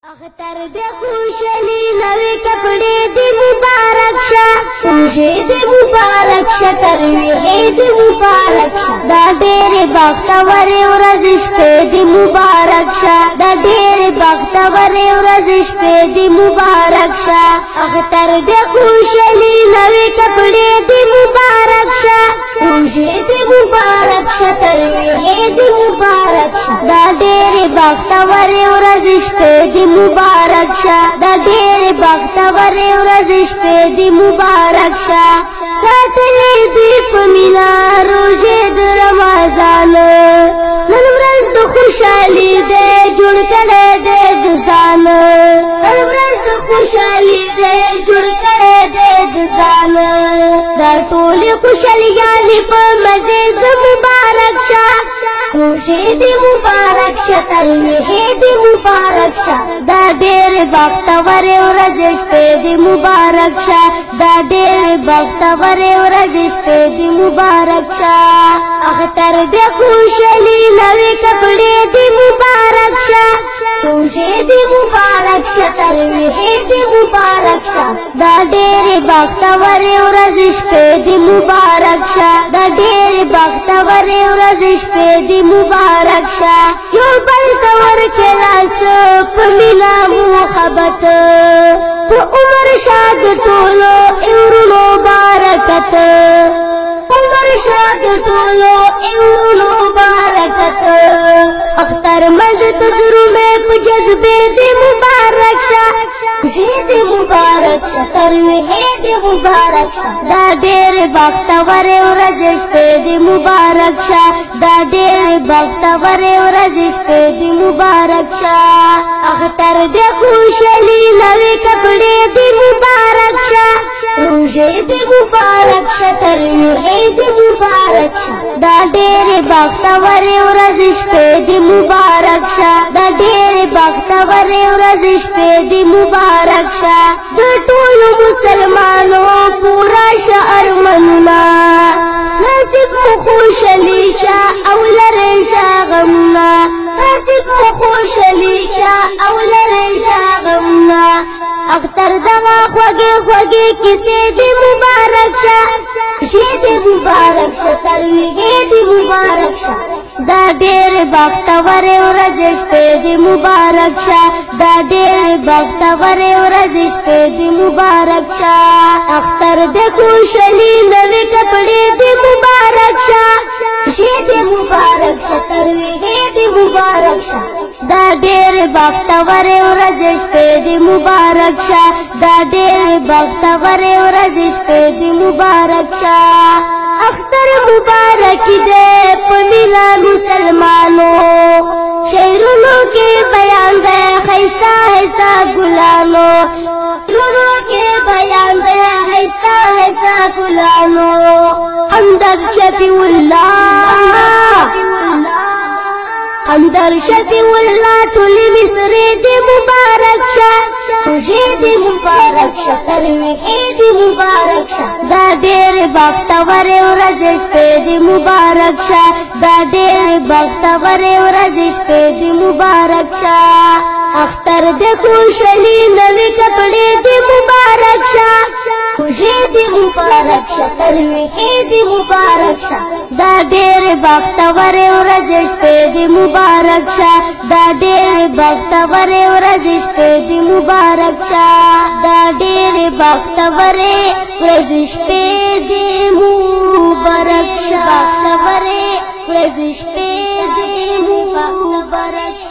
اختر دے خوشلی نوی کپڑے دی مبارک شا سمجھے دی مبارک شا ترویحی دی مبارک شا دا دیر بختور ورزش پہ دی مبارک شا دا دیر بختور ورزش پہ دی مبارک شا اختر دے خوشلی نوی کپڑے دی مبارک شا سمجھے دی مبارک شا ترویحی دی مبارک شا دا دیر بختور ورزش پہ دی مبارک شا دا دیر بختور ورزش پہ دی مبارک شا ساتلی دی پمینا روزے د رمضان نن ورځ د خوشحالی دے جوړ کړه دے د ځان نن ورځ د خوشحالی دے جوړ کړه دے د ځان دا ټول خوشحالیانې په مزه د مبارک شا روزے دی مبارک شا ترویحی دی مبارک شا دا دیر بختور ورزش پہ دی مبارک شا دا دیر بختور ورزش پہ دی مبارک شا اختر دے خوشحالی نوی کپڑے دی مبارک شا روزے دی مبارک شا ترویحی دی مبارک شا دا دیر بختور ورزش پہ دی مبارک شا دا دیر بختور ورزش پہ دی مبارک شا یو بل تور کلاس پمینا محبت پا عمر شاد ټولو ایورونو بارکت عمر شاد ټولو ایورونو بارکت اختر مزد درمه پا جذبه دی مبارک شا خوشی دی مبارک شا ترویحی دی مبارک شا دا دیر بختور ورزش پہ دی مبارک شا دا دیر بختور ورزش پہ دی مبارک شا اختر دے خوشحالی نوی کپڑے دی مبارک شا روزے دی مبارک شا ترویحی دی مبارک شا دا دیر بختور ورزش پہ دی مبارک شا دا دیر بختور ورزش پہ دی مبارک شا دا ټول مسلمانوں پورا شعر مننا نصیب مو خوشحالی شا او لرے شا غمنا نصیب مو خوشحالی شا او لرے شا غمنا اختر دغا خوگے خوگے کسے دی مبارک شا خوشی دی مبارک شا ترویحی دی مبارک شا دا دیر بختور ورزش پہ دی مبارک شا دا دیر بختور ورزش پہ دی مبارک شا اختر دے خوشحالی نوی کپڑے دی مبارک شا خوشی دی مبارک شا ترویحی دی مبارک شا دا دیر بختور ورزش پہ دی مبارک شا دا دیر بختور ورزش پہ دی مبارک شا اختر مبارک دے پمیلا مسلمانوں شعرونوں کے بیان دے خیستہ خیستہ گلانو شعرونوں کے بیان دے خیستہ خیستہ گلانو حمدر شفیع اللہ حمدر شفیع اللہ ټولی مصر دی مبارک شا خوشی دی مبارک شا ترویحی دی مبارک شا دا دیر بختور ورزش پہ دی مبارک شا دا دیر بختور ورزش پہ دی مبارک شا اختر دے خوشحالی نوی کپڑے دی مبارک شا خوشی دی مبارک شا ترویحی دی مبارک شا دا دیر بختور ورزش پہ دی مبارک شا دا دیر بختور ورزش پہ دی مبارک شا دا دیر بختور ورزش پہ دی مبارک شا بختور ورزش پہ دی مبارک